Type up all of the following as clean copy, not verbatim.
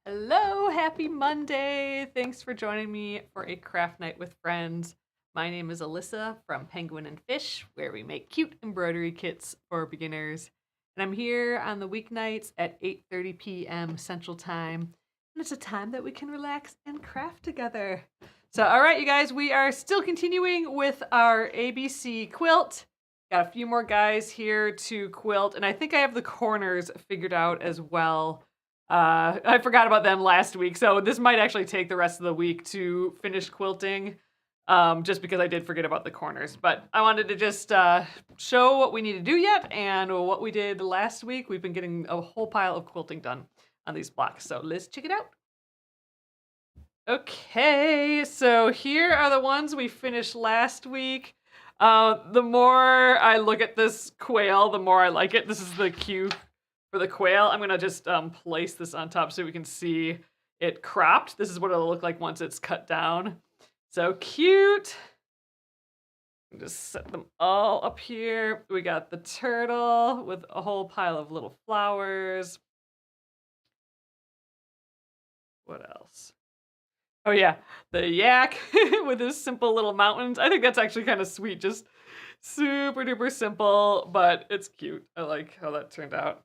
Hello, happy Monday. Thanks for joining me for a craft night with friends. My name is Alyssa from Penguin and Fish, where we make cute embroidery kits for beginners. And I'm here on the weeknights at 8:30 p.m. Central Time. And it's a time that we can relax and craft together. So, all right, you guys, we are still continuing with our ABC quilt. Got a few more guys here to quilt, and I think I have the corners figured out as well. I forgot about them last week, so this might actually take the rest of the week to finish quilting, just because I did forget about the corners. But I wanted to just show what we need to do yet and what we did last week. We've been getting a whole pile of quilting done on these blocks, so let's check it out. Okay, so here are the ones we finished last week. The more I look at this quail, the more I like it. This is the cue for the quail. I'm gonna just place this on top so we can see it cropped. This is what it'll look like once it's cut down. So cute. Just set them all up here. We got the turtle with a whole pile of little flowers. What else? Oh yeah, the yak with his simple little mountains. I think that's actually kind of sweet. Just super duper simple, but it's cute. I like how that turned out.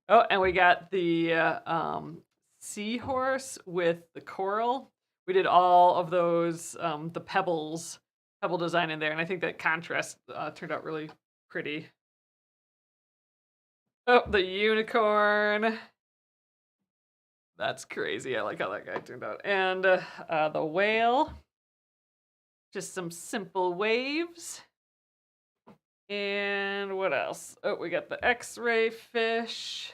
Oh, and we got the seahorse with the coral. We did all of those, the pebble design in there, and I think that contrast turned out really pretty. Oh, the unicorn. That's crazy. I like how that guy turned out. And the whale. Just some simple waves. And what else? Oh, we got the X-ray fish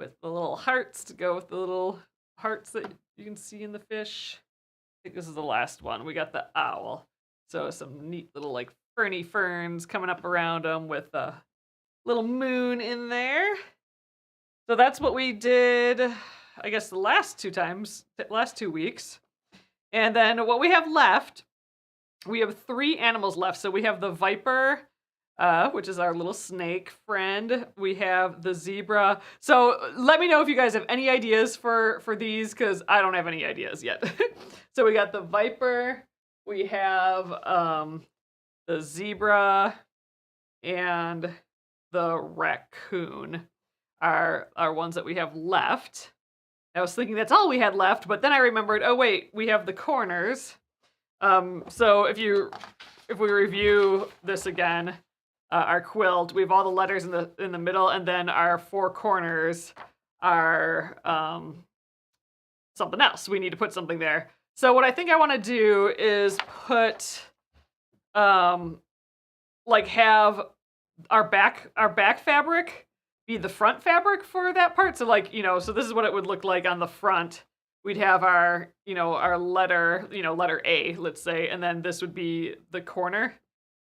with the little hearts to go with the little hearts that you can see in the fish. I think this is the last one. We got the owl. So some neat little like ferny ferns coming up around them with a little moon in there. So that's what we did, I guess, the last 2 weeks. And then what we have left, we have 3 animals left. So we have the viper, which is our little snake friend. We have the zebra. So let me know if you guys have any ideas for these, because I don't have any ideas yet. So we got the viper, we have the zebra, and the raccoon are ones that we have left. I was thinking that's all we had left, but then I remembered, oh wait, we have the corners. So if we review this again, our quilt, we have all the letters in the middle, and then our 4 corners are something else. We need to put something there. So what I think I want to do is put like have our back fabric be the front fabric for that part. So like, so this is what it would look like on the front. We'd have our, our letter, letter A, let's say, and then this would be the corner.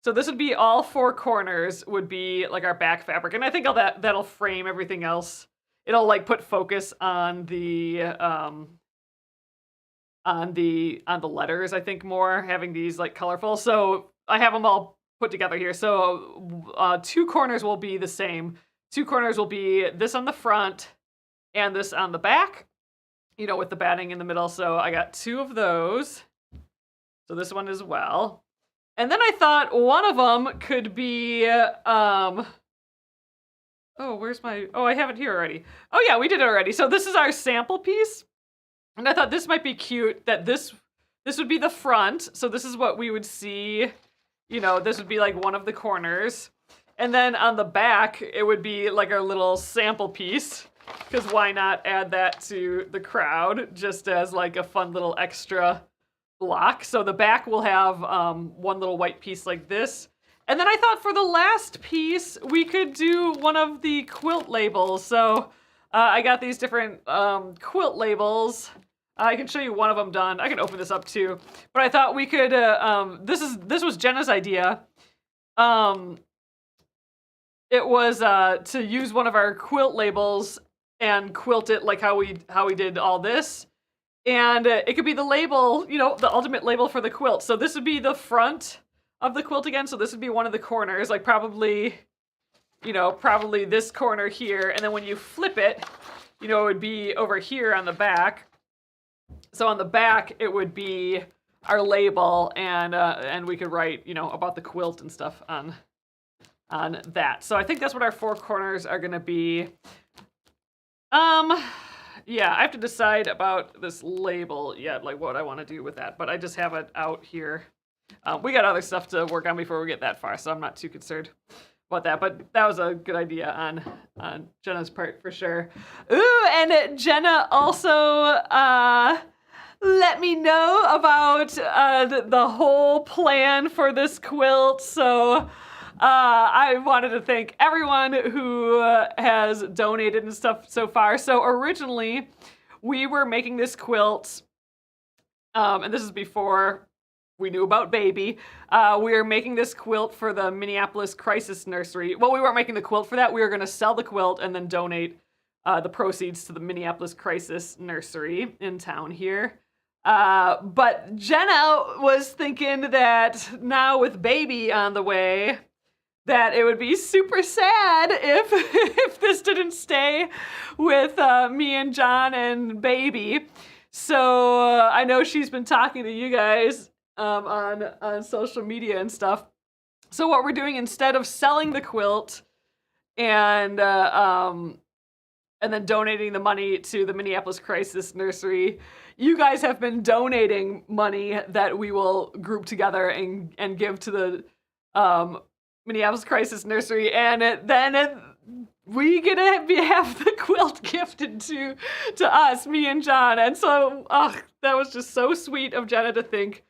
So this would be all 4 corners would be like our back fabric. And I think that'll frame everything else. It'll like put focus on the letters, I think, more, having these like colorful. So I have them all put together here. So 2 corners will be the same. 2 corners will be this on the front and this on the back, with the batting in the middle. So I got 2 of those. So this one as well. And then I thought one of them could be, I have it here already. Oh yeah, we did it already. So this is our sample piece. And I thought this might be cute, that this would be the front. So this is what we would see, this would be like one of the corners. And then on the back, it would be like our little sample piece, because why not add that to the crowd just as like a fun little extra block. So the back will have one little white piece like this. And then I thought for the last piece, we could do one of the quilt labels. So I got these different quilt labels. I can show you one of them done. I can open this up too. But I thought we could, this was Jenna's idea. It was to use one of our quilt labels and quilt it like how we did all this. And it could be the label, the ultimate label for the quilt. So this would be the front of the quilt again. So this would be one of the corners, like probably this corner here. And then when you flip it, you know, it would be over here on the back. So on the back, it would be our label, and we could write, you know, about the quilt and stuff on that. So I think that's what our 4 corners are gonna be. Yeah, I have to decide about this label yet, like what I want to do with that, but I just have it out here. We got other stuff to work on before we get that far, so I'm not too concerned about that, but that was a good idea on Jenna's part for sure. Ooh, and Jenna also let me know about the whole plan for this quilt, so I wanted to thank everyone who has donated and stuff so far. So originally, we were making this quilt, and this is before we knew about baby. We were making this quilt for the Minneapolis Crisis Nursery. Well, we weren't making the quilt for that. We were going to sell the quilt and then donate the proceeds to the Minneapolis Crisis Nursery in town here. But Jenna was thinking that now with baby on the way, that it would be super sad if this didn't stay with me and John and baby. So I know she's been talking to you guys on social media and stuff. So what we're doing, instead of selling the quilt and then donating the money to the Minneapolis Crisis Nursery, you guys have been donating money that we will group together and give to the Minneapolis Crisis Nursery, and then we get to have the quilt gifted to us, me and John. And so that was just so sweet of Jenna to think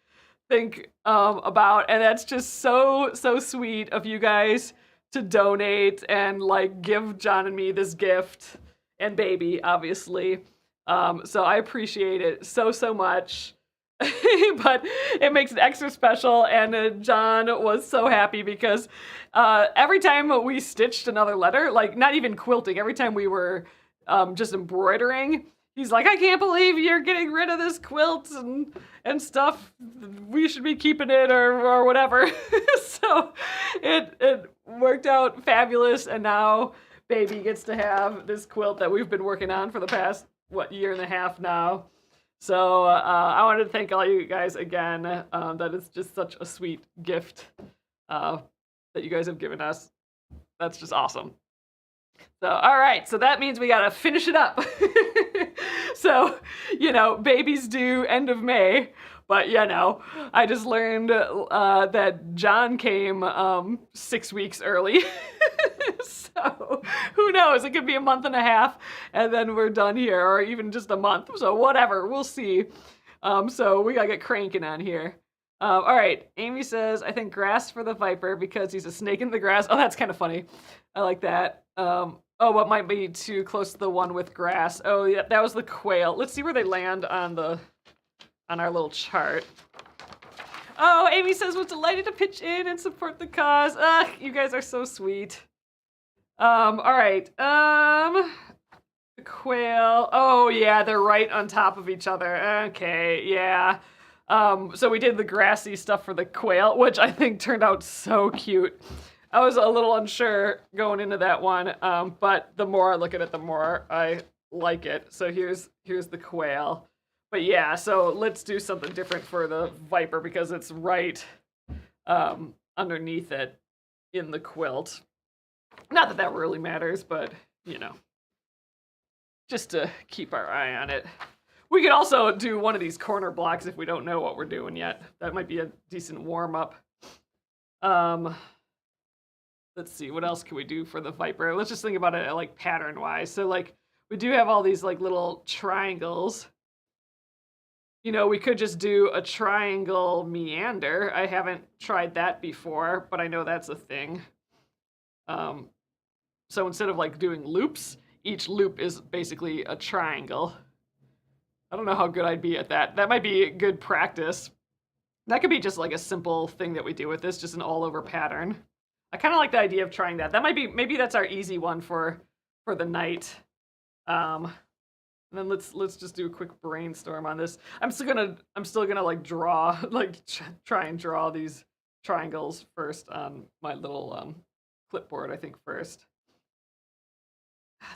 about, and that's just so sweet of you guys to donate and like give John and me this gift, and baby obviously. So I appreciate it so much. But it makes it extra special, and John was so happy because every time we stitched another letter, like not even quilting, every time we were just embroidering, he's like, I can't believe you're getting rid of this quilt and stuff. We should be keeping it or whatever. So it worked out fabulous, and now baby gets to have this quilt that we've been working on for the past, year and a half now. So I wanted to thank all you guys again. That is just such a sweet gift that you guys have given us. That's just awesome. So, all right. So that means we got to finish it up. So, baby's due end of May. But, I just learned that John came 6 weeks early. So who knows? It could be a month and a half, and then we're done here, or even just a month. So whatever, we'll see. So we gotta get cranking on here. All right, Amy says, I think grass for the viper because he's a snake in the grass. Oh, that's kind of funny. I like that. What might be too close to the one with grass? Oh, yeah, that was the quail. Let's see where they land on our little chart. Oh, Amy says, was delighted to pitch in and support the cause. You guys are so sweet. All right. The quail. Oh, yeah, they're right on top of each other. Okay, yeah. So we did the grassy stuff for the quail, which I think turned out so cute. I was a little unsure going into that one, but the more I look at it, the more I like it. So here's the quail. But yeah, so let's do something different for the viper because it's right underneath it in the quilt. Not that really matters, but, just to keep our eye on it. We could also do one of these corner blocks if we don't know what we're doing yet. That might be a decent warm-up. Let's see, what else can we do for the viper? Let's just think about it like pattern-wise. So like we do have all these like little triangles. We could just do a triangle meander. I haven't tried that before, but I know that's a thing. So instead of like doing loops, each loop is basically a triangle. I don't know how good I'd be at that. That might be good practice. That could be just like a simple thing that we do with this, just an all-over pattern. I kind of like the idea of trying that. That might be, maybe that's our easy one for the night. And then let's just do a quick brainstorm on this. I'm still gonna like draw, like try and draw these triangles first on my little clipboard, I think first.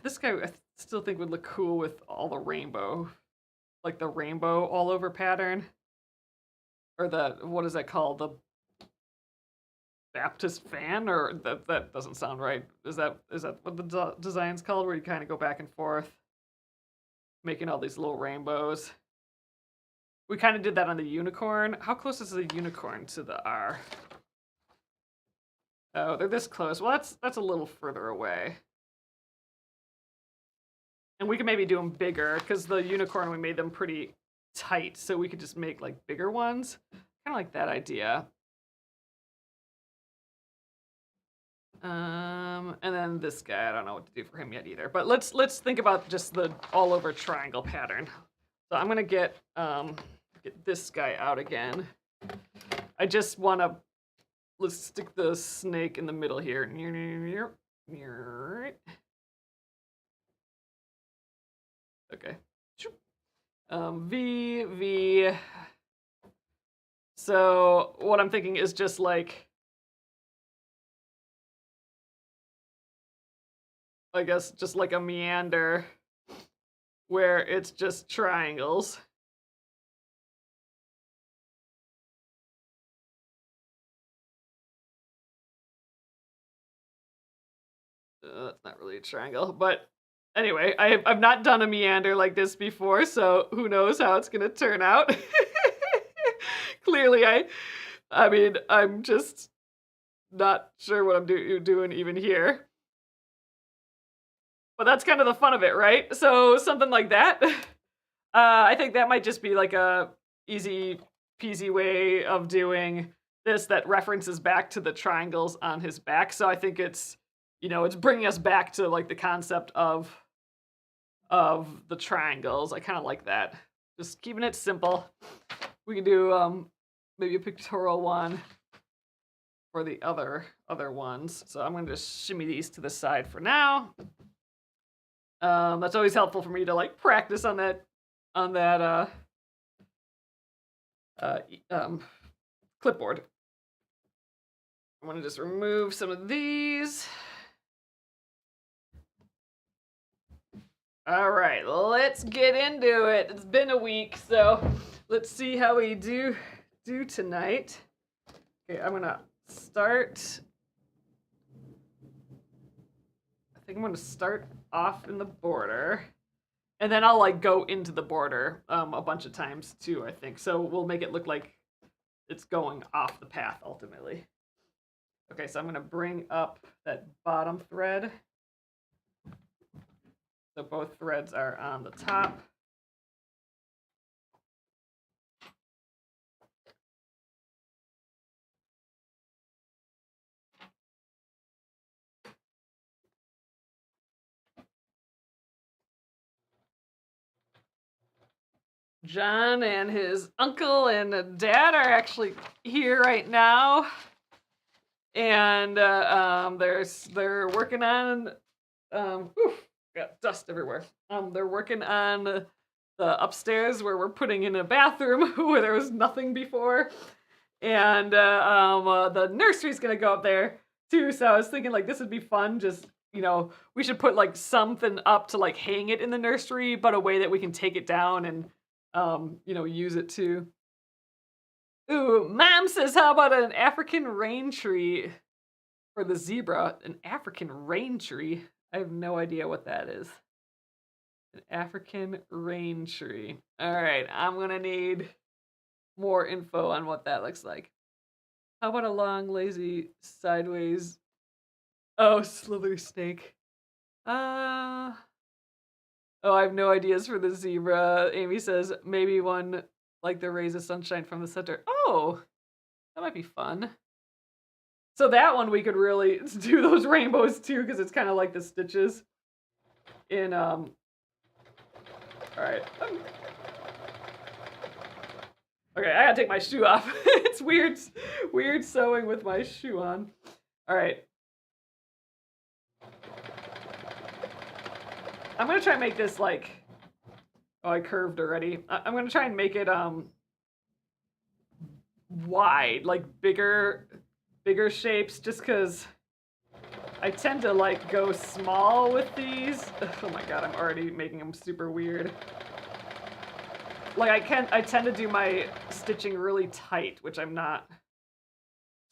This guy I still think would look cool with all the rainbow, like the rainbow all over pattern. Or the, what is that called? The Baptist fan? Or that doesn't sound right. Is that what the design's called, where you kind of go back and forth, making all these little rainbows? We kind of did that on the unicorn. How close is the unicorn to the R? Oh, they're this close. Well, that's a little further away. And we can maybe do them bigger, because the unicorn, we made them pretty tight, so we could just make like bigger ones. Kind of like that idea. And then this guy, I don't know what to do for him yet either. But let's think about just the all over triangle pattern. So I'm gonna get this guy out again. I just want to, let's stick the snake in the middle here. Okay. V. So what I'm thinking is just like, I guess just like a meander where it's just triangles. It's not really a triangle, but anyway, I've not done a meander like this before, so who knows how it's gonna turn out. Clearly, I mean, I'm just not sure what I'm doing even here. But that's kind of the fun of it, right? So something like that. I think that might just be like a easy peasy way of doing this that references back to the triangles on his back. So I think it's, you know, it's bringing us back to like the concept of the triangles. I kind of like that. Just keeping it simple. We can do maybe a pictorial one for the other ones. So I'm going to just shimmy these to the side for now. That's always helpful for me to like practice on that clipboard. I'm going to just remove some of these. All right, let's get into it. It's been a week, so let's see how we do tonight. Okay, I'm gonna start. I think I'm gonna start off in the border, and then I'll like go into the border a bunch of times too, I think. So we'll make it look like it's going off the path ultimately. Okay, so I'm gonna bring up that bottom thread. So both threads are on the top. John and his uncle and dad are actually here right now, and they're working on got dust everywhere. They're working on the upstairs where we're putting in a bathroom where there was nothing before, and the nursery's gonna go up there too. So I was thinking like this would be fun. Just, you know, we should put like something up to like hang it in the nursery, but a way that we can take it down and you know, use it too. Ooh, Mom says, how about an African rain tree for the zebra? An African rain tree? I have no idea what that is. An African rain tree. All right, I'm gonna need more info on what that looks like. How about a long, lazy, sideways? Oh, slithery snake. Oh, I have no ideas for the zebra. Amy says maybe one like the rays of sunshine from the center. Oh, that might be fun. So that one we could really do those rainbows too, because it's kind of like the stitches in all right. Okay, I gotta take my shoe off. It's weird sewing with my shoe on. All right. I'm gonna try and make this like, oh, I curved already. I'm gonna try and make it wide, like bigger shapes, just because I tend to like go small with these. Oh my god, I'm already making them super weird. Like I tend to do my stitching really tight, which I'm not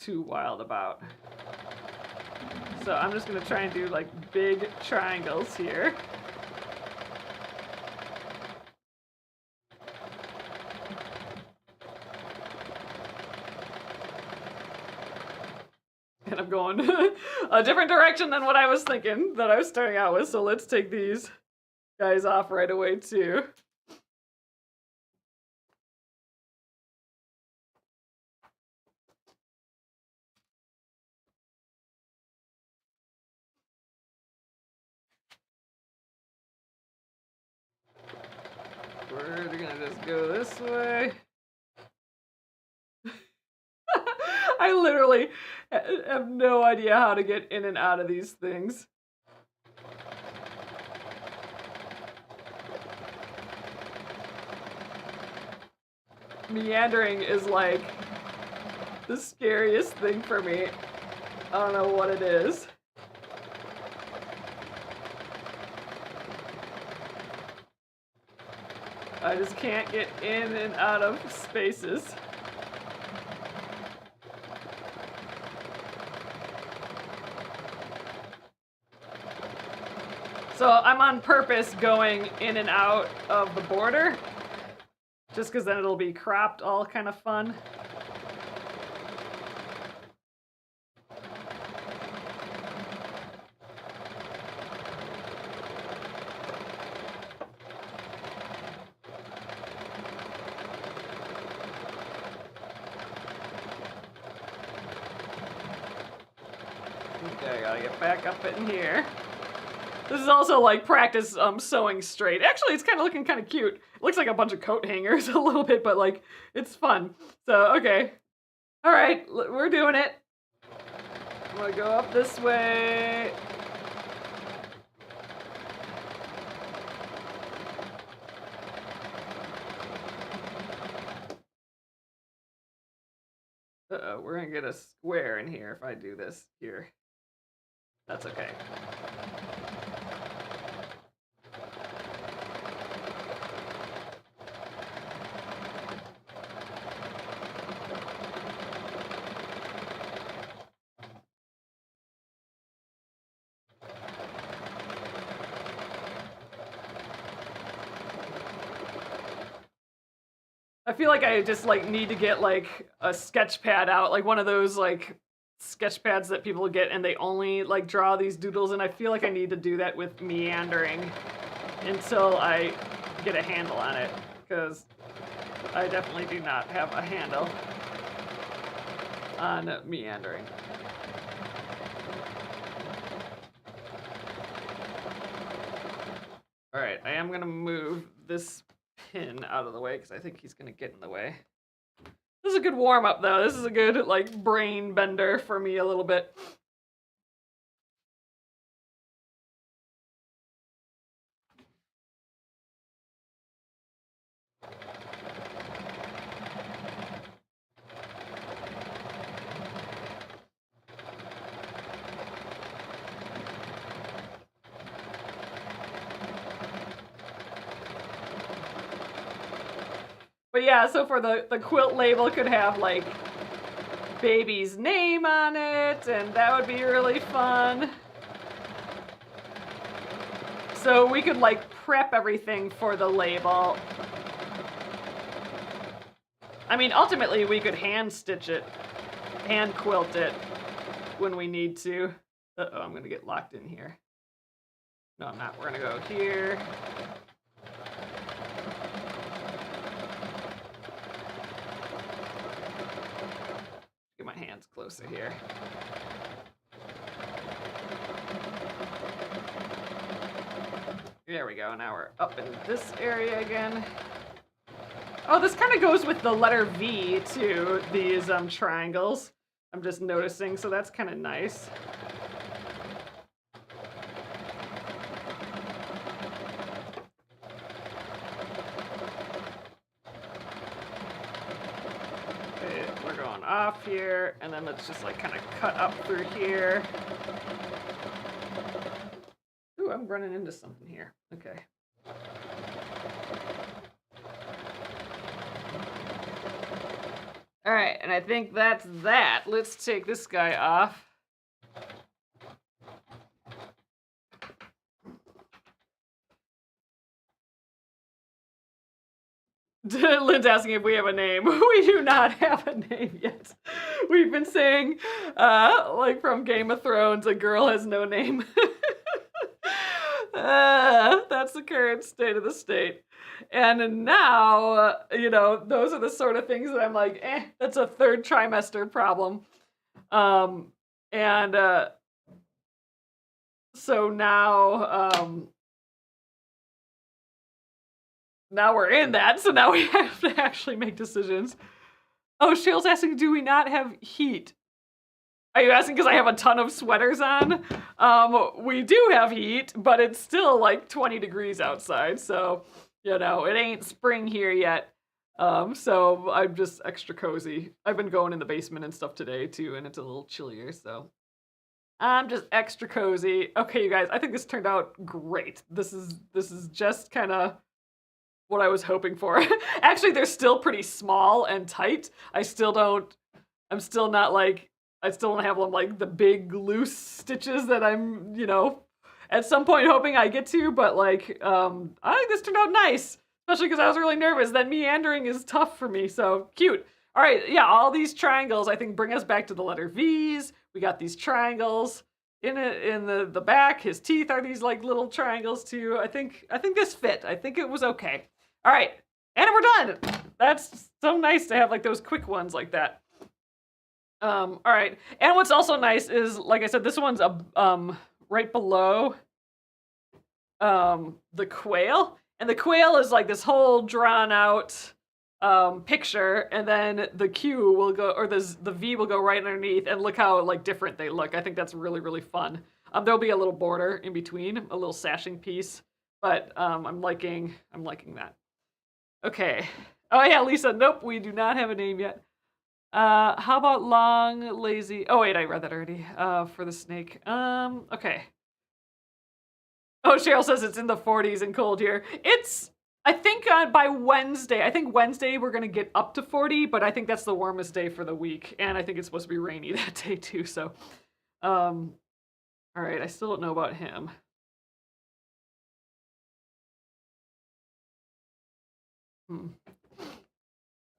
too wild about. So I'm just gonna try and do like big triangles here. And I'm going a different direction than what I was thinking that I was starting out with. So let's take these guys off right away too. We're gonna just go this way. I literally have no idea how to get in and out of these things. Meandering is like the scariest thing for me. I don't know what it is. I just can't get in and out of spaces. So I'm on purpose going in and out of the border, just because then it'll be cropped all kind of fun. Okay, I gotta get back up in here. This is also like practice sewing straight. Actually, it's kind of looking kind of cute. It looks like a bunch of coat hangers a little bit, but like it's fun. So, okay. All right, we're doing it. I'm gonna go up this way. Uh-oh, we're gonna get a square in here if I do this here. That's okay. I feel like I just like need to get like a sketch pad out, like one of those like sketch pads that people get and they only like draw these doodles, and I feel like I need to do that with meandering until I get a handle on it, because I definitely do not have a handle on meandering. All right, I am gonna move this pin out of the way because I think he's gonna get in the way. This is a good warm up though. This is a good like brain bender for me a little bit. But yeah, so for the quilt label could have like baby's name on it, and that would be really fun. So we could like prep everything for the label. I mean, ultimately we could hand stitch it, hand quilt it when we need to. Uh-oh, I'm gonna get locked in here. No, I'm not. We're gonna go here. Get my hands closer here. There we go. Now we're up in this area again. Oh, this kind of goes with the letter V too, these triangles. I'm just noticing, so that's kind of nice. off here, and then let's just like kind of cut up through here. Ooh, I'm running into something here. Okay. All right, and I think that's that. Let's take this guy off. Lynn's asking if we have a name. We do not have a name yet. We've been saying, like from Game of Thrones, a girl has no name. That's the current state of the state. And now, you know, those are the sort of things that I'm like, that's a third trimester problem. So now, now we're in that, so now we have to actually make decisions. Oh, Shale's asking, do we not have heat? Are you asking because I have a ton of sweaters on? We do have heat, but it's still like 20 degrees outside, so, you know, it ain't spring here yet. So I'm just extra cozy. I've been going in the basement and stuff today, too, and it's a little chillier, so I'm just extra cozy. Okay, you guys, I think this turned out great. This is just kind of what I was hoping for. Actually, they're still pretty small and tight. I still don't have like the big loose stitches that I'm, you know, at some point hoping I get to, but like, I think this turned out nice, especially because I was really nervous. That meandering is tough for me, so cute. All right, yeah, all these triangles I think bring us back to the letter V's. We got these triangles in the back. His teeth are these like little triangles too. I think this fit. I think it was okay. All right, and we're done. That's so nice to have like those quick ones like that. All right, and what's also nice is, like I said, this one's right below the quail, and the quail is like this whole drawn out picture, and then the Q will go, or the V will go right underneath, and look how like different they look. I think that's really, really fun. There'll be a little border in between, a little sashing piece, but I'm liking that. Okay. Oh yeah, Lisa, nope, we do not have a name yet. How about long, lazy? Oh wait, I read that already. For the snake. Okay. Oh, Cheryl says it's in the 40s and cold here. It's, I think by Wednesday, we're gonna get up to 40, but I think that's the warmest day for the week, and I think it's supposed to be rainy that day too, so. All right, I still don't know about him.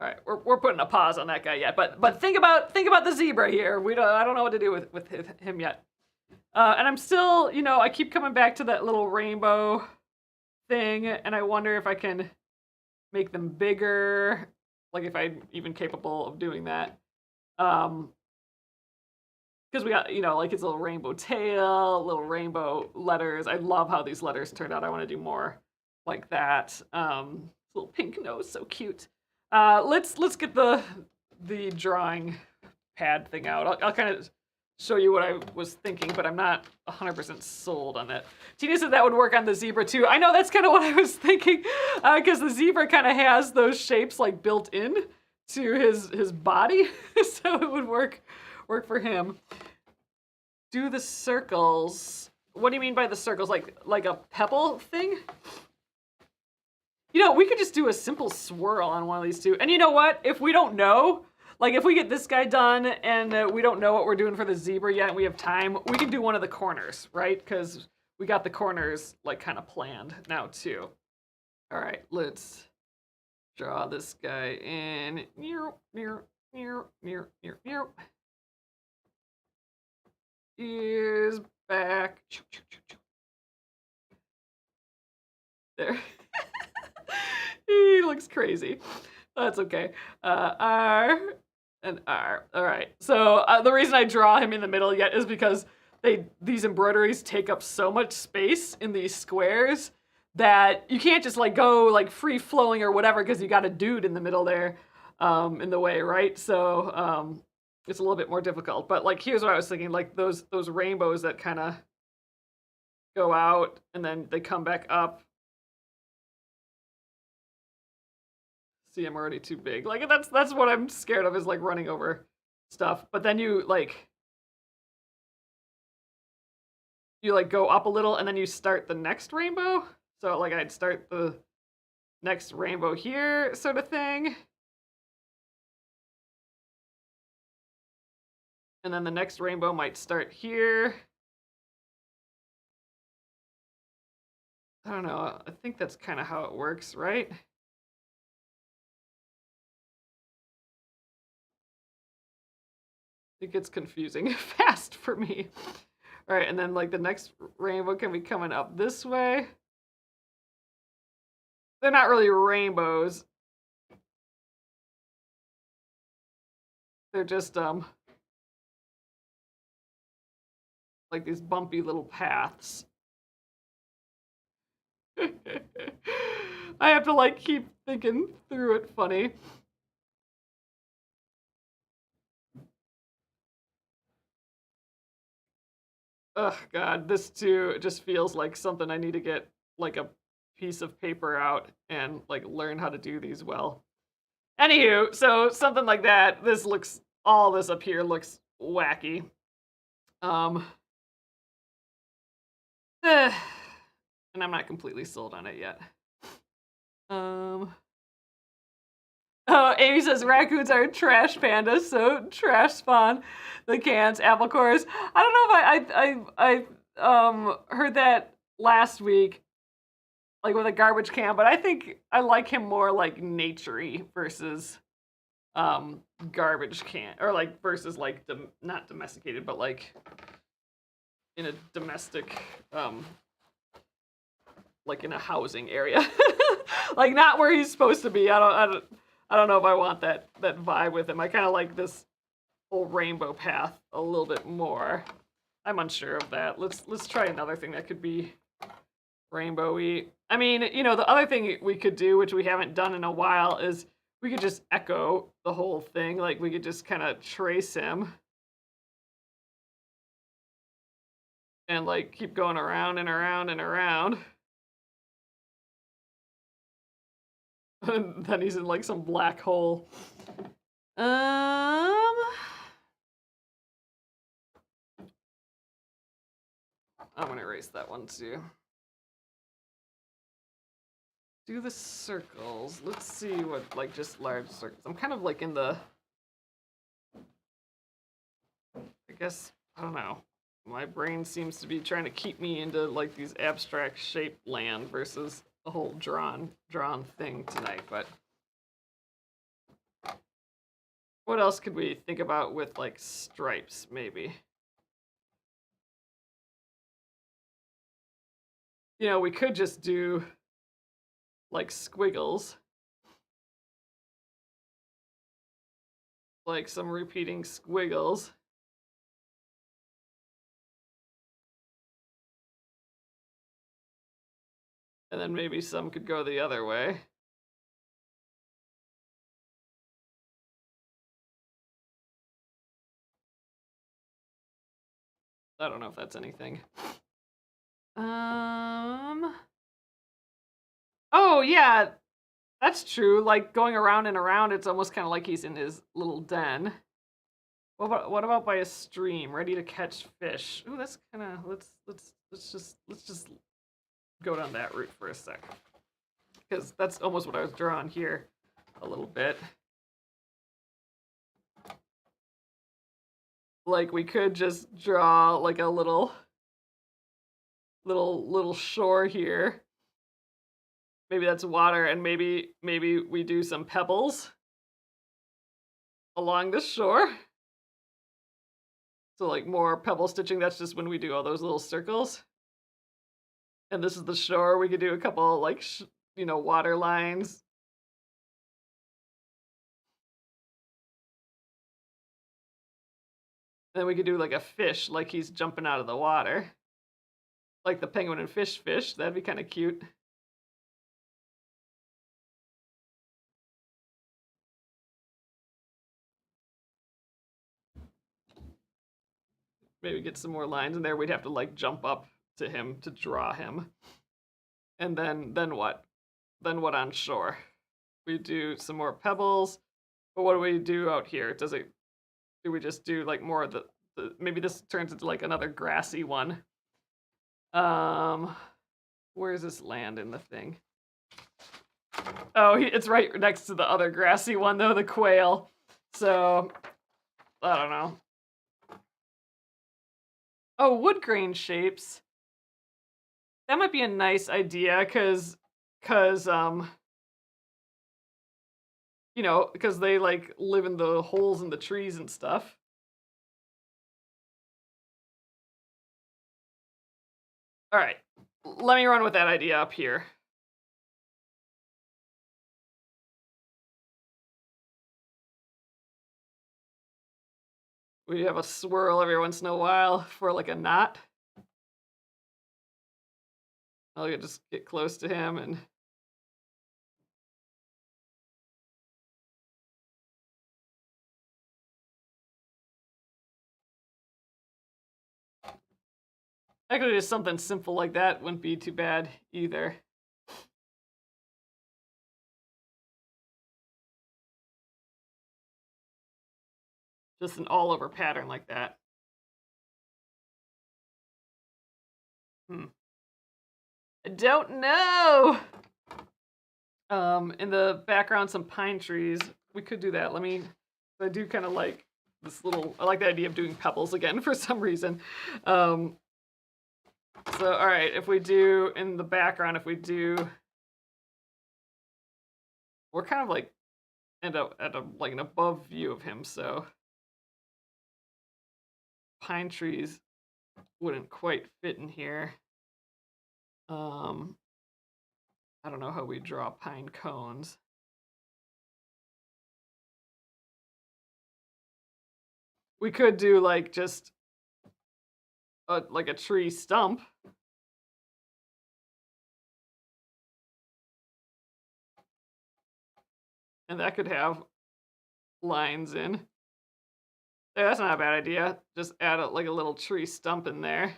All right, we're putting a pause on that guy yet, but think about the zebra here. I don't know what to do with him yet. And I'm still, you know, I keep coming back to that little rainbow thing, and I wonder if I can make them bigger, like if I'm even capable of doing that. Because we got, you know, like his little rainbow tail, little rainbow letters. I love how these letters turned out. I want to do more like that. Little pink nose, so cute. Let's get the drawing pad thing out. I'll kind of show you what I was thinking, but I'm not 100% sold on that. Tina said that would work on the zebra too. I know, that's kind of what I was thinking, because the zebra kind of has those shapes like built in to his body, so it would work for him. Do the circles. What do you mean by the circles? Like a pebble thing? You know, we could just do a simple swirl on one of these two. And you know what? If we don't know, like if we get this guy done and we don't know what we're doing for the zebra yet and we have time, we can do one of the corners, right? Because we got the corners like kind of planned now too. All right, let's draw this guy in. Ears back. There. He looks crazy. That's okay. R and R. All right. So the reason I draw him in the middle yet is because these embroideries take up so much space in these squares that you can't just like go like free flowing or whatever, because you got a dude in the middle there in the way, right? So it's a little bit more difficult. But like here's what I was thinking, like those rainbows that kind of go out and then they come back up. See, I'm already too big. Like that's what I'm scared of, is like running over stuff, but then you like go up a little and then you start the next rainbow. So like I'd start the next rainbow here sort of thing. And then the next rainbow might start here. I don't know. I think that's kind of how it works, right? It gets confusing fast for me. All right, and then like the next rainbow can be coming up this way. They're not really rainbows. They're just like these bumpy little paths. I have to like keep thinking through it funny. Ugh, God, this too just feels like something I need to get like a piece of paper out and like learn how to do these well. Anywho, so something like that. All this up here looks wacky. And I'm not completely sold on it yet. Oh, Amy says raccoons are trash pandas, so trash spawn the cans, apple cores. I don't know if I heard that last week, like with a garbage can, but I think I like him more like naturey versus garbage can, or like versus like not domesticated, but like in a domestic like in a housing area. Like not where he's supposed to be. I don't know if I want that vibe with him. I kind of like this whole rainbow path a little bit more. I'm unsure of that. Let's try another thing that could be rainbowy. I mean, you know, the other thing we could do, which we haven't done in a while, is we could just echo the whole thing. Like we could just kind of trace him and like keep going around and around and around. And then he's in like some black hole. I'm gonna erase that one too. Do the circles. Let's see what like just large circles. I'm kind of like in the, I guess, I don't know. My brain seems to be trying to keep me into like these abstract shape land versus the whole drawn thing tonight, but what else could we think about with like stripes maybe? You know, we could just do like squiggles. Like some repeating squiggles. And then maybe some could go the other way. I don't know if that's anything. Oh yeah, that's true. Like going around and around, it's almost kind of like he's in his little den. What about by a stream, ready to catch fish? Ooh, that's kind of let's just go down that route for a sec, because that's almost what I was drawing here a little bit. Like we could just draw like a little shore here. Maybe that's water, and maybe we do some pebbles along the shore. So like more pebble stitching. That's just when we do all those little circles. And this is the shore. We could do a couple like water lines. Then we could do like a fish, like he's jumping out of the water. Like the penguin and fish. That'd be kind of cute. Maybe get some more lines in there. We'd have to like jump up to him to draw him. And then what? Then what on shore? We do some more pebbles. But what do we do out here? Does it do we just do like more of the maybe this turns into like another grassy one. Where does this land in the thing? Oh, it's right next to the other grassy one though, the quail. So, I don't know. Oh, wood grain shapes. That might be a nice idea, cause you know, because they like live in the holes in the trees and stuff. All right, let me run with that idea up here. We have a swirl every once in a while for like a knot. I'll just get close to him and actually just something simple like that wouldn't be too bad either. Just an all over pattern like that. I don't know. In the background, some pine trees. We could do that. I do kind of like this little, I like the idea of doing pebbles again for some reason. So, all right, if we do in the background, we're kind of like at a like an above view of him, so pine trees wouldn't quite fit in here. I don't know how we draw pine cones. We could do like just like a tree stump. And that could have lines in. Yeah, that's not a bad idea. Just add like a little tree stump in there.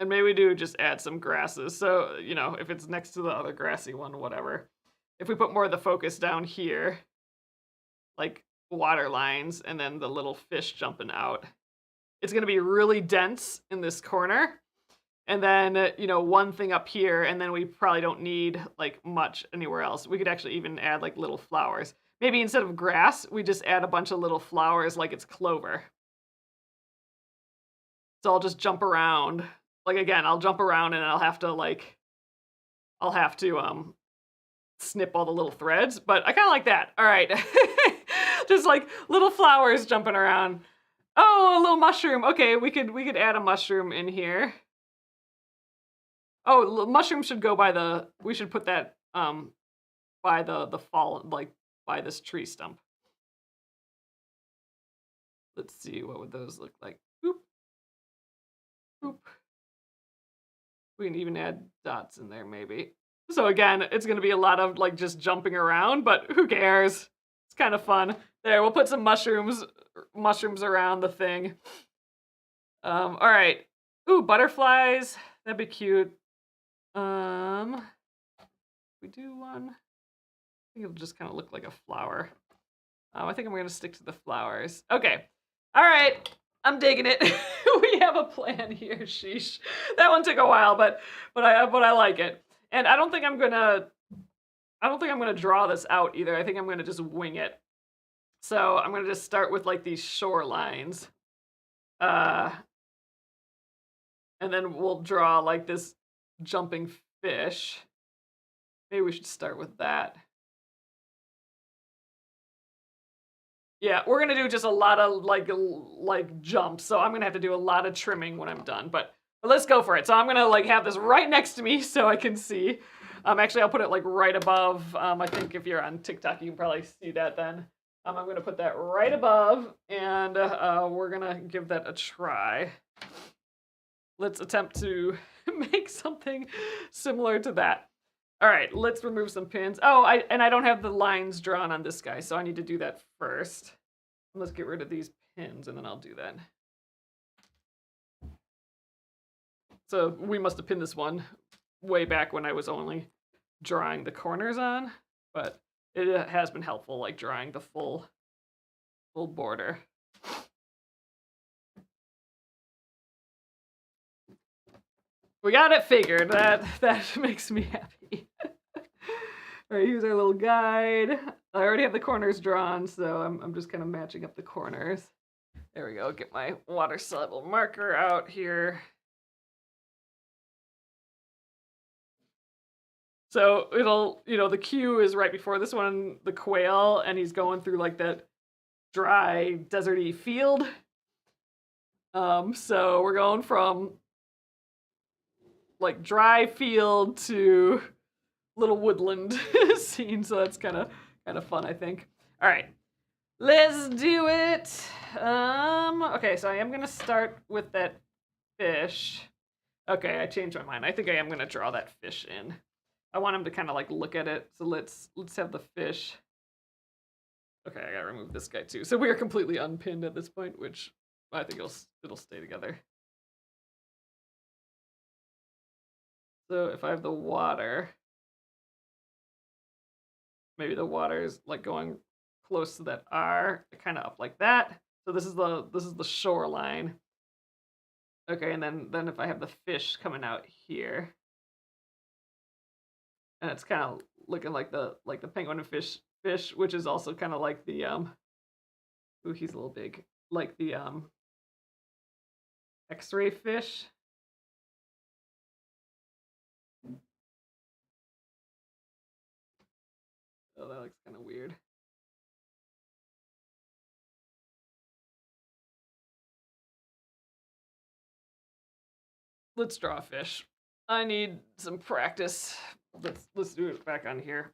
And maybe we do just add some grasses. So, you know, if it's next to the other grassy one, whatever. If we put more of the focus down here, like water lines and then the little fish jumping out, it's going to be really dense in this corner. And then, you know, one thing up here, and then we probably don't need like much anywhere else. We could actually even add like little flowers. Maybe instead of grass, we just add a bunch of little flowers like it's clover. So I'll just jump around. Like again, I'll jump around and I'll have to snip all the little threads, but I kind of like that. All right. Just like little flowers jumping around. Oh, a little mushroom. Okay, we could add a mushroom in here. Oh, mushroom should go by we should put that by the fall, like by this tree stump. Let's see, what would those look like? Boop. Boop. We can even add dots in there maybe. So again, it's going to be a lot of like just jumping around, but who cares? It's kind of fun. There, we'll put some mushrooms around the thing. All right. Ooh, butterflies. That'd be cute. We do one. I think it'll just kind of look like a flower. I think I'm going to stick to the flowers. Okay. All right. I'm digging it. We have a plan here. Sheesh. That one took a while, but I like it. And I don't think I'm gonna draw this out either. I think I'm gonna just wing it. So I'm gonna just start with like these shorelines. And then we'll draw like this jumping fish. Maybe we should start with that. Yeah, we're gonna do just a lot of like jumps, so I'm gonna have to do a lot of trimming when I'm done, but let's go for it. So I'm gonna like have this right next to me so I can see. Actually, I'll put it like right above. I think if you're on TikTok, you can probably see that then. I'm gonna put that right above, and we're gonna give that a try. Let's attempt to make something similar to that. All right, let's remove some pins. Oh, I don't have the lines drawn on this guy, so I need to do that first. Let's get rid of these pins, and then I'll do that. So we must have pinned this one way back when I was only drawing the corners on, but it has been helpful, like drawing the full full border. We got it figured. That makes me happy. All right, here's our little guide. I already have the corners drawn, so I'm just kind of matching up the corners. There we go. Get my water soluble marker out here. So it'll, the cue is right before this one, the quail, and he's going through like that dry, deserty field. So we're going from like dry field to little woodland scene, so that's kind of fun, I think. All right, let's do it. Okay, so I am gonna start with that fish. Okay, I changed my mind. I think I am gonna draw that fish in. I want him to kind of like look at it. So let's have the fish. Okay, I gotta remove this guy too. So we are completely unpinned at this point, which I think it'll stay together. So if I have the water, maybe the water is like going close to that R, kind of up like that. So this is the shoreline. Okay, and then if I have the fish coming out here, and it's kind of looking like the penguin and fish, which is also kind of like the ooh, he's a little big, like the X-ray fish. Oh, that looks kind of weird. Let's draw a fish. I need some practice. Let's do it back on here.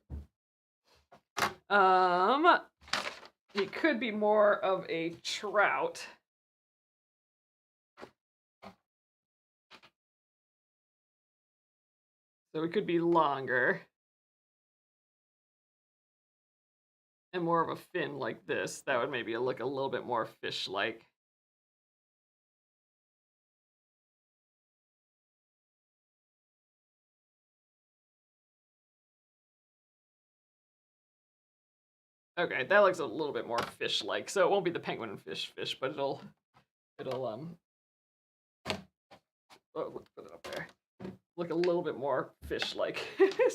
He could be more of a trout. So it could be longer. And more of a fin like this. That would maybe look a little bit more fish-like. Okay, that looks a little bit more fish-like. So it won't be the penguin and fish, but it'll oh, let's put it up there. Look a little bit more fish-like.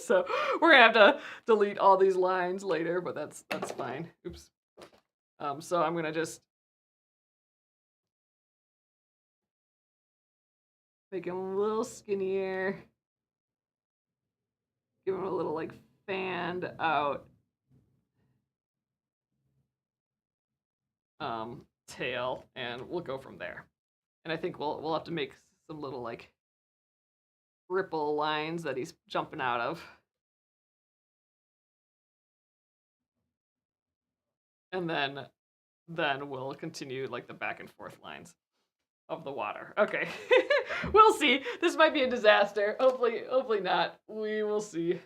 So we're gonna have to delete all these lines later, but that's fine. Oops. So I'm gonna just make him a little skinnier. Give him a little like fanned out tail, and we'll go from there. And I think we'll have to make some little like ripple lines that he's jumping out of. And then we'll continue like the back and forth lines of the water. Okay. We'll see. This might be a disaster. Hopefully not. We will see.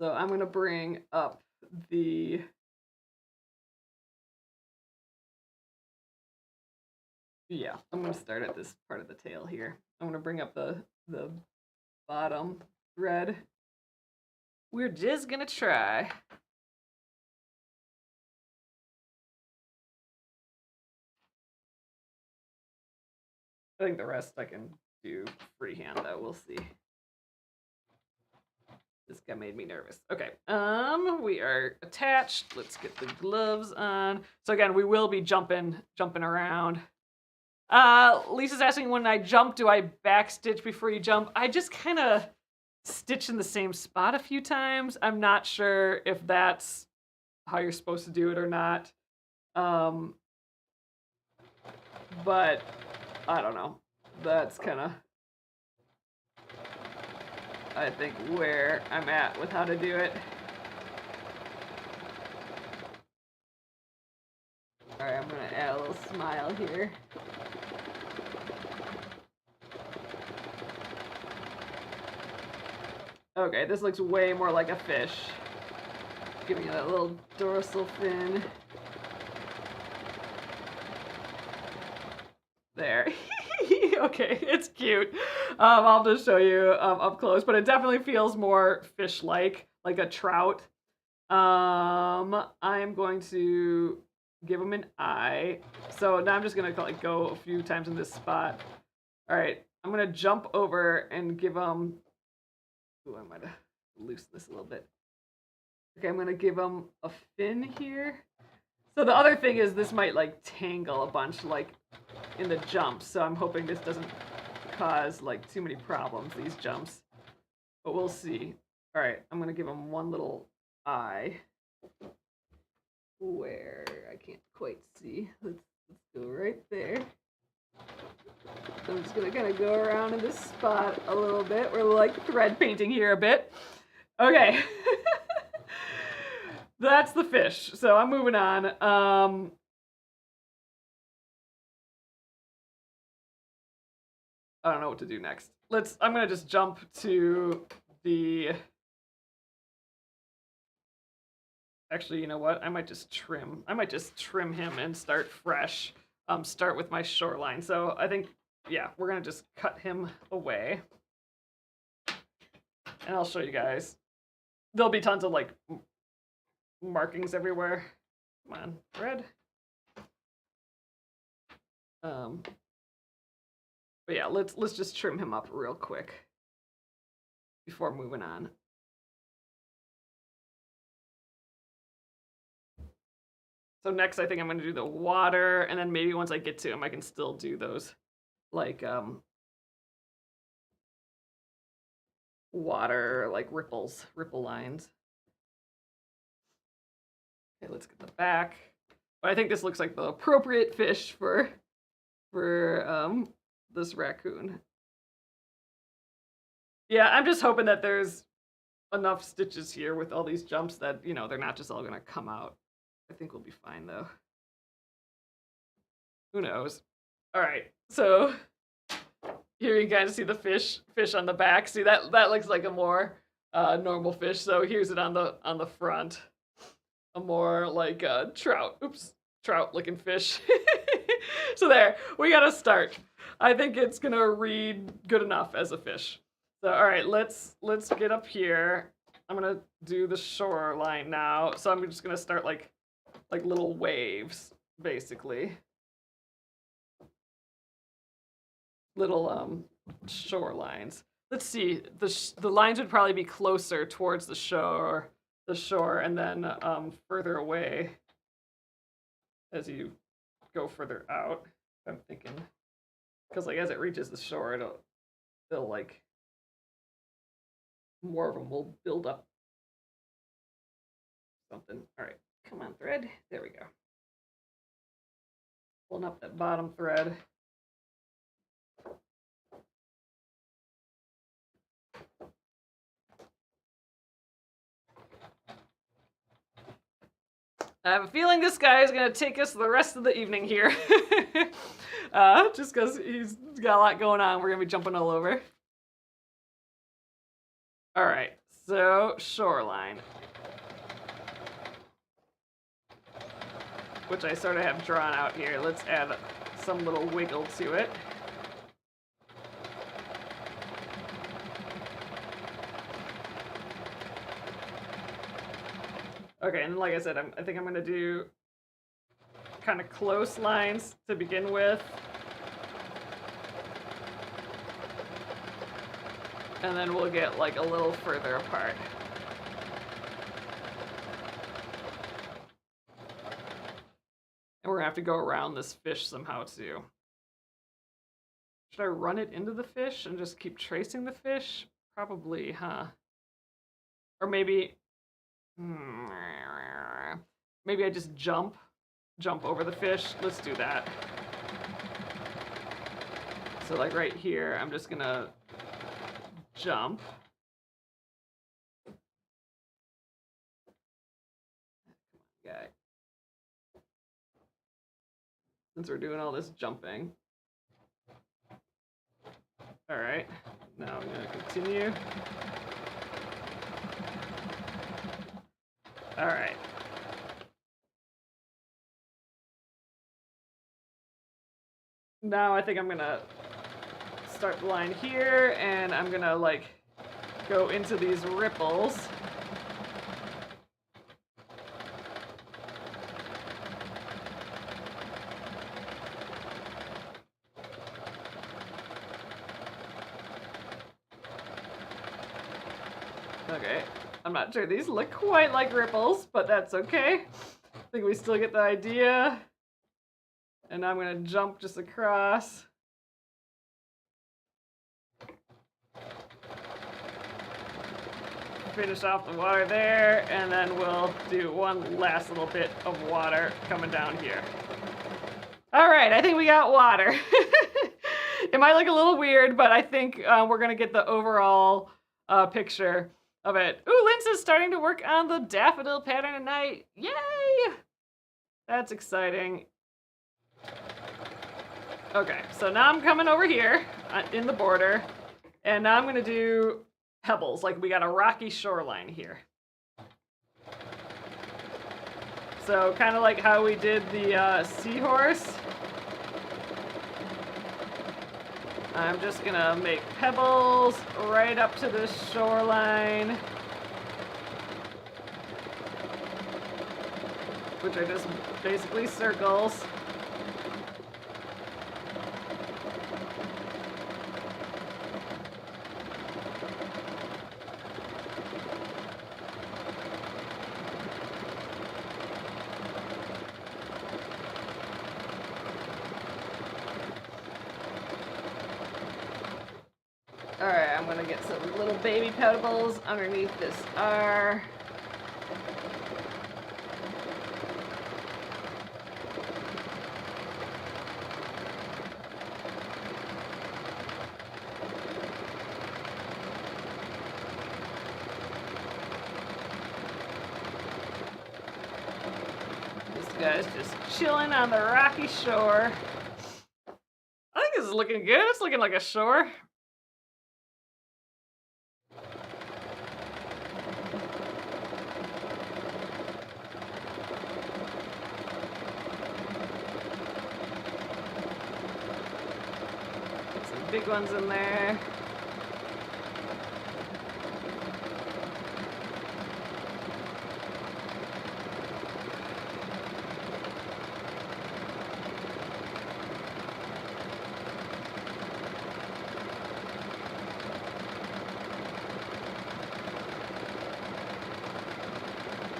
So I'm gonna bring up the I'm gonna start at this part of the tail here. I'm gonna bring up the bottom thread. We're just gonna try. I think the rest I can do freehand though, we'll see. This guy made me nervous. Okay, we are attached. Let's get the gloves on. So again, we will be jumping around. Lisa's asking, when I jump, do I backstitch before you jump? I just kind of stitch in the same spot a few times. I'm not sure if that's how you're supposed to do it or not. But I don't know. That's kind of, I think, where I'm at with how to do it. All right, I'm gonna add a little smile here. Okay, this looks way more like a fish. Giving it that little dorsal fin. There. Okay, it's cute. I'll just show you up close, but it definitely feels more fish-like a trout. I'm going to give him an eye. So now I'm just gonna like go a few times in this spot. All right, I'm gonna jump over and give him. Ooh, I might have loosened this a little bit. Okay, I'm gonna give him a fin here. So the other thing is this might like tangle a bunch like in the jumps. So I'm hoping this doesn't cause like too many problems, these jumps. But we'll see. All right, I'm gonna give him one little eye. Where I can't quite see. Let's go right there. I'm just gonna kind of go around in this spot a little bit. We're like thread painting here a bit. Okay. That's the fish. So I'm moving on. I don't know what to do next. I'm gonna just jump to the. Actually, you know what? I might just trim him and start fresh. Start with my shoreline. So I think, yeah, we're gonna just cut him away. And I'll show you guys. There'll be tons of like markings everywhere. Come on, thread. But yeah, let's just trim him up real quick before moving on. So next, I think I'm gonna do the water, and then maybe once I get to him, I can still do those, like, water, like ripple lines. Okay, let's get the back. But I think this looks like the appropriate fish for this raccoon. Yeah, I'm just hoping that there's enough stitches here with all these jumps that, you know, they're not just all gonna come out. I think we'll be fine though. Who knows? All right, so here you guys see the fish on the back. See that looks like a more normal fish. So here's it on the front, a more like trout. Oops, trout looking fish. So there, we gotta start. I think it's gonna read good enough as a fish. So all right, let's get up here. I'm gonna do the shoreline now. So I'm just gonna start like little waves, basically. Little shorelines. Let's see. The lines would probably be closer towards the shore, and then further away as you go further out. I'm thinking, because like as it reaches the shore, it'll like more of them will build up something. All right, come on, thread. There we go. Pulling up that bottom thread. I have a feeling this guy is going to take us the rest of the evening here. Just because he's got a lot going on. We're going to be jumping all over. All right, so shoreline. Which I sort of have drawn out here. Let's add some little wiggle to it. Okay, and like I said, I think I'm gonna do kind of close lines to begin with. And then we'll get like a little further apart. And we're gonna have to go around this fish somehow too. Should I run it into the fish and just keep tracing the fish? Probably, huh? Or maybe I just jump over the fish. Let's do that. So like right here, I'm just gonna jump. Okay. Since we're doing all this jumping. All right, now I'm gonna continue. All right. Now I think I'm gonna start the line here, and I'm gonna like go into these ripples. Okay, I'm not sure these look quite like ripples, but that's okay. I think we still get the idea. And I'm gonna jump just across. Finish off the water there, and then we'll do one last little bit of water coming down here. All right, I think we got water. It might look a little weird, but I think we're gonna get the overall picture of it. Ooh, Linsa's starting to work on the daffodil pattern at night. Yay! That's exciting. Okay, so now I'm coming over here in the border, and now I'm gonna do pebbles, like we got a rocky shoreline here. So kind of like how we did the seahorse. I'm just gonna make pebbles right up to the shoreline, which are just basically circles. Alright, I'm gonna get some little baby pebbles underneath this R. This guy's just chilling on the rocky shore. I think this is looking good. It's looking like a shore. Big ones in there.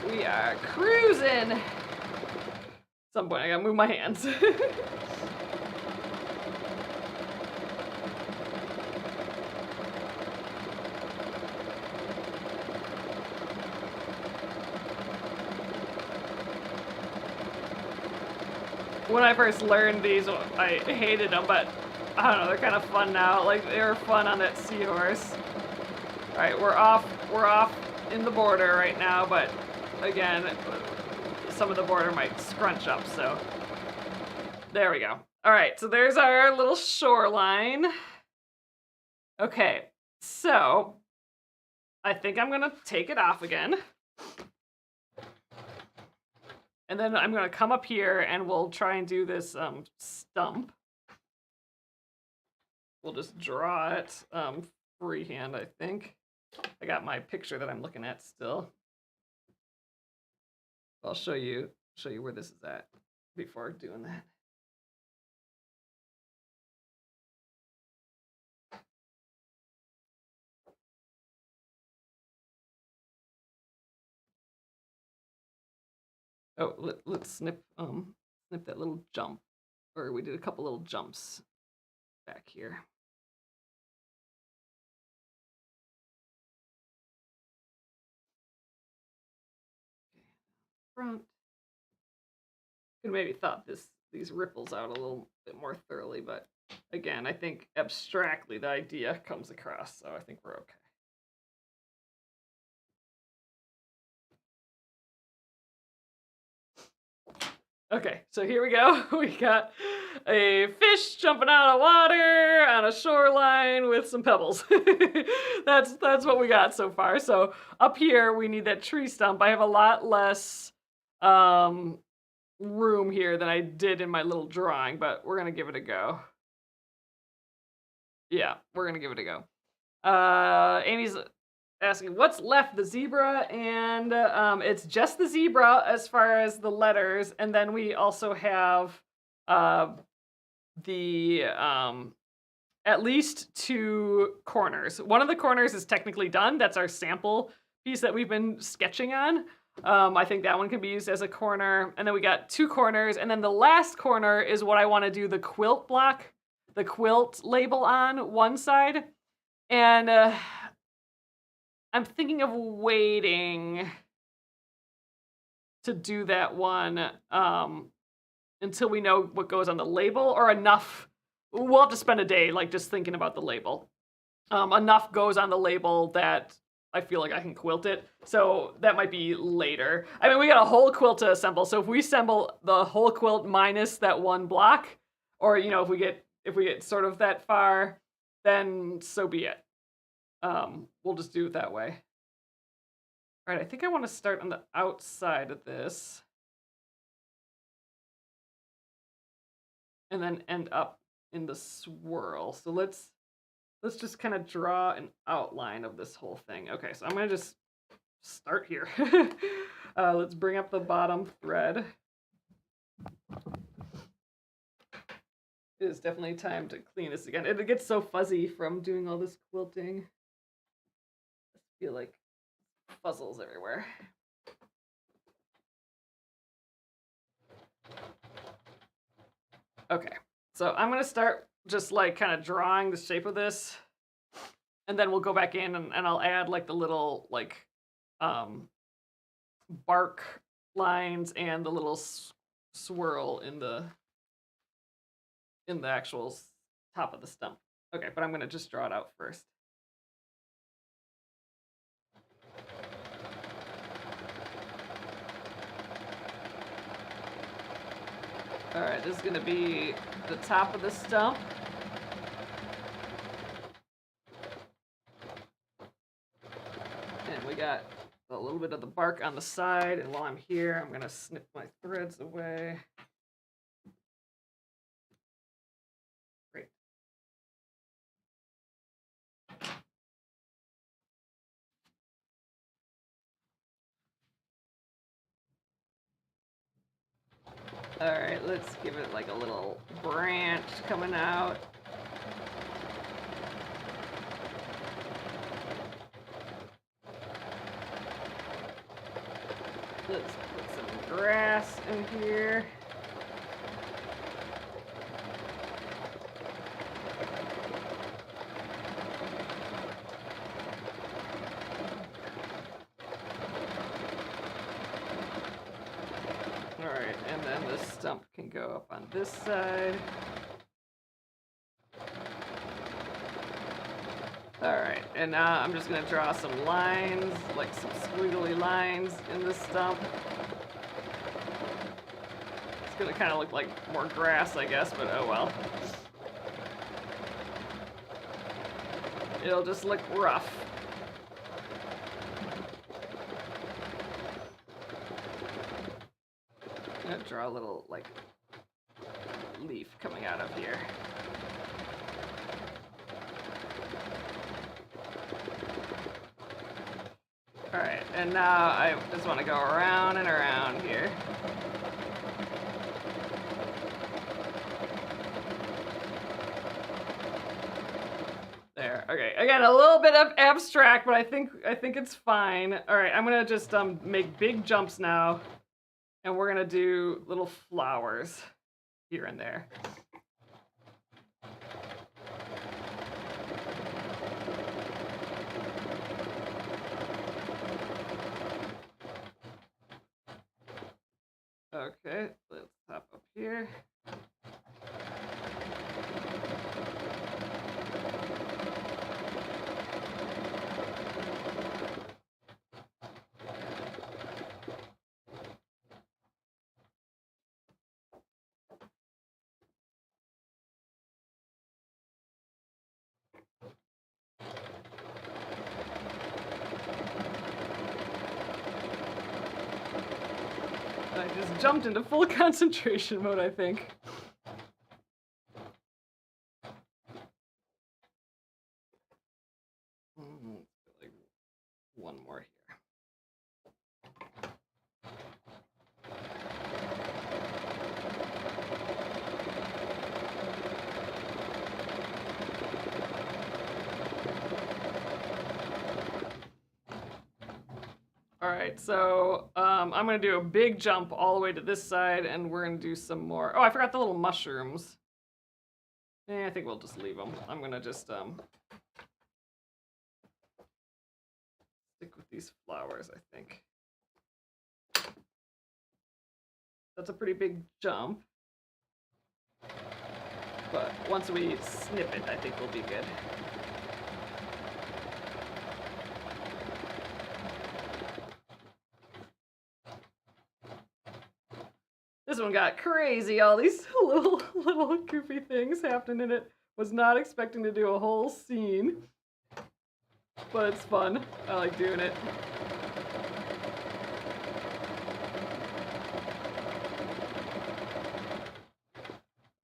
We are cruising. At some point I gotta move my hands. When I first learned these, I hated them, but I don't know, they're kind of fun now. Like, they were fun on that seahorse. All right, we're off in the border right now, but again, some of the border might scrunch up, so there we go. All right, so there's our little shoreline. Okay, so I think I'm gonna take it off again. And then I'm gonna come up here and we'll try and do this stump. We'll just draw it freehand, I think. I got my picture that I'm looking at still. I'll show you where this is at before doing that. Oh, let's snip that little jump, or we did a couple little jumps back here. Okay. Front. Could maybe thought these ripples out a little bit more thoroughly, but again, I think abstractly the idea comes across, so I think we're okay. Okay, so here we go. We got a fish jumping out of water on a shoreline with some pebbles. That's what we got so far. So up here, we need that tree stump. I have a lot less room here than I did in my little drawing, but we're gonna give it a go. Yeah, we're gonna give it a go. Amy's asking what's left, the zebra, and it's just the zebra as far as the letters, and then we also have the at least 2 corners. One of the corners is technically done. That's our sample piece that we've been sketching on. I think that one can be used as a corner. And then we got 2 corners. And then the last corner is what I want to do the quilt block, the quilt label on one side. And I'm thinking of waiting to do that one until we know what goes on the label or enough. We'll have to spend a day like just thinking about the label. Enough goes on the label that I feel like I can quilt it. So that might be later. I mean, we got a whole quilt to assemble. So if we assemble the whole quilt minus that one block, or you know, if we get sort of that far, then so be it. We'll just do it that way. All right, I think I want to start on the outside of this. And then end up in the swirl. So let's just kind of draw an outline of this whole thing. Okay, so I'm gonna just start here. Let's bring up the bottom thread. It is definitely time to clean this again. It gets so fuzzy from doing all this quilting. I feel like fuzzles everywhere. Okay, so I'm gonna start just like kind of drawing the shape of this, and then we'll go back in and I'll add like the little like bark lines and the little swirl in the actual top of the stump. Okay, but I'm gonna just draw it out first. All right, this is gonna be the top of the stump. And we got a little bit of the bark on the side, and while I'm here, I'm gonna snip my threads away. Great. All right, let's give it like a little branch coming out. Let's put some grass in here. All right, and then the stump can go up on this side. All right, and now I'm just gonna draw some lines, like some squiggly lines in the stump. It's gonna kind of look like more grass, I guess, but oh well. It'll just look rough. I'm gonna draw a little, like, leaf coming out of here. Alright, and now I just want to go around and around here. There, okay. Again, a little bit of abstract, but I think it's fine. Alright, I'm gonna just make big jumps now, and we're gonna do little flowers here and there. Okay, let's hop up here. I just jumped into full concentration mode, I think. Like one more here. right, so I'm gonna do a big jump all the way to this side, and we're gonna do some more. Oh, I forgot the little mushrooms. I think we'll just leave them. I'm gonna just stick with these flowers, I think. That's a pretty big jump. But once we snip it, I think we'll be good. This one got crazy, all these little goofy things happening in it. Was not expecting to do a whole scene. But it's fun. I like doing it.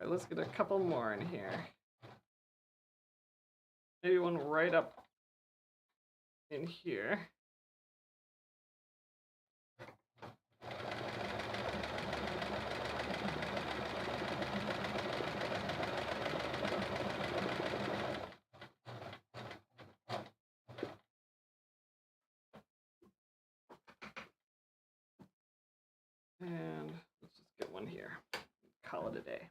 Alright, let's get a couple more in here. Maybe one right up in here. And let's just get one here. Call it a day.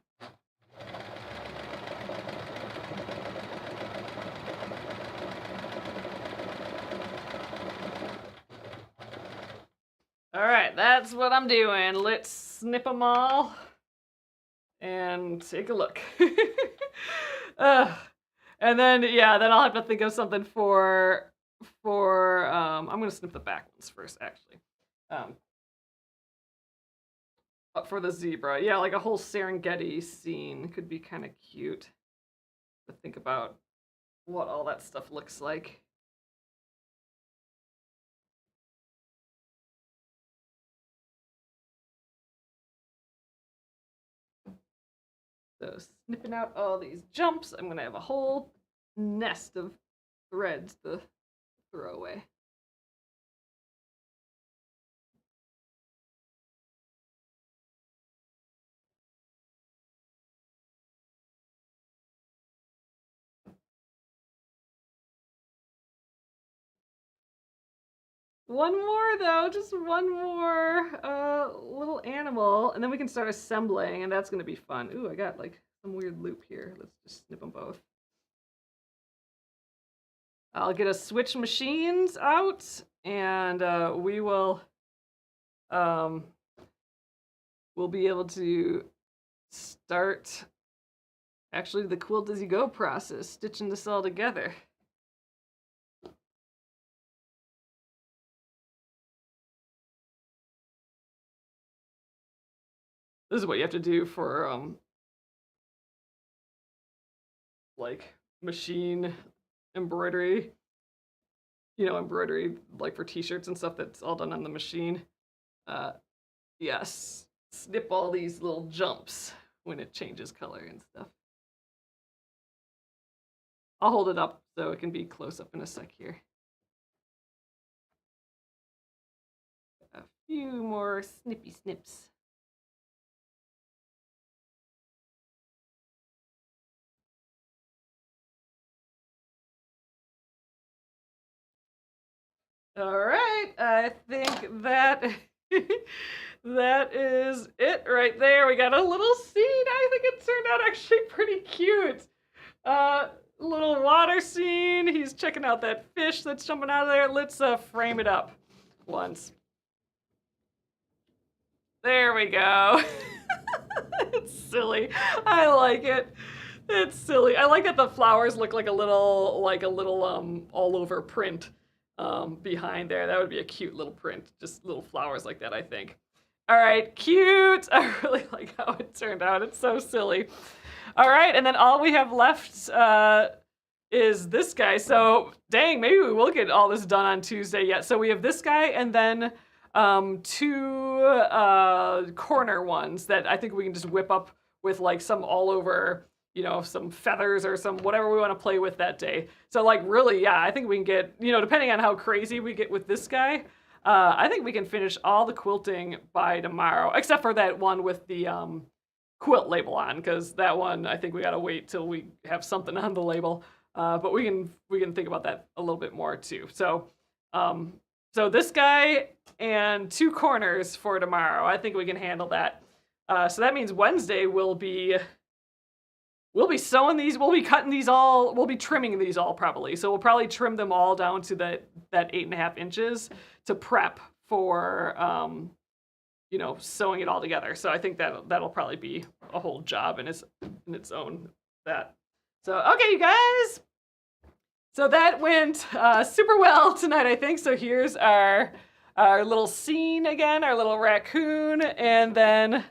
All right, that's what I'm doing. Let's snip them all and take a look. And then, yeah, then I'll have to think of something for I'm gonna snip the back ones first, actually. But for the zebra, yeah, like a whole Serengeti scene could be kind of cute to think about what all that stuff looks like. So snipping out all these jumps, I'm gonna have a whole nest of threads to throw away. One more though, just one more little animal, and then we can start assembling, and that's gonna be fun. Ooh, I got like some weird loop here. Let's just snip them both. I'll get a switch machines out, and we will we'll be able to start actually the quilt as you go process, stitching this all together. This is what you have to do for like machine embroidery. You know, embroidery like for t-shirts and stuff that's all done on the machine. Yes, snip all these little jumps when it changes color and stuff. I'll hold it up so it can be close up in a sec here. A few more snippy snips. All right, I think that that is it right there. We got a little scene. I think it turned out actually pretty cute. Little water scene. He's checking out that fish that's jumping out of there. Let's frame it up once. There we go. It's silly. I like it. It's silly. I like that the flowers look like a little all over print behind there. That would be a cute little print. Just little flowers like that, I think. All right, cute. I really like how it turned out. It's so silly. All right, and then all we have left is this guy. So, dang, maybe we will get all this done on Tuesday yet. So we have this guy and then two corner ones that I think we can just whip up with like some all over, you know, some feathers or some whatever we want to play with that day. So like really, yeah, I think we can get, you know, depending on how crazy we get with this guy, I think we can finish all the quilting by tomorrow, except for that one with the quilt label on, because that one I think we gotta wait till we have something on the label. But we can think about that a little bit more too. So So this guy and 2 corners for tomorrow. I think we can handle that. So that means Wednesday we'll be sewing these, we'll be cutting these all, we'll be trimming these all probably. So we'll probably trim them all down to that 8.5 inches to prep for, you know, sewing it all together. So I think that'll probably be a whole job in its own that. So, okay, you guys. So that went super well tonight, I think. So here's our little scene again, our little raccoon, and then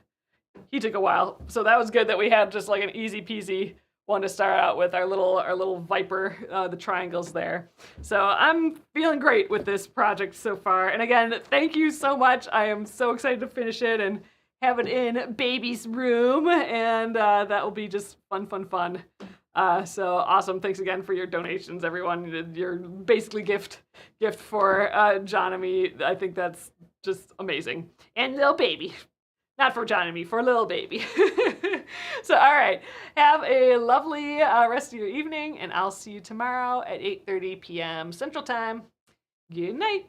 he took a while. So that was good that we had just like an easy peasy one to start out with, our little viper, the triangles there. So I'm feeling great with this project so far. And again, thank you so much. I am so excited to finish it and have it in baby's room, and that will be just fun. So awesome. Thanks again for your donations, everyone. Your basically gift for John and me. I think that's just amazing. And little baby. Not for John and me, for little baby. So, all right. Have a lovely rest of your evening, and I'll see you tomorrow at 8:30 p.m. Central Time. Good night.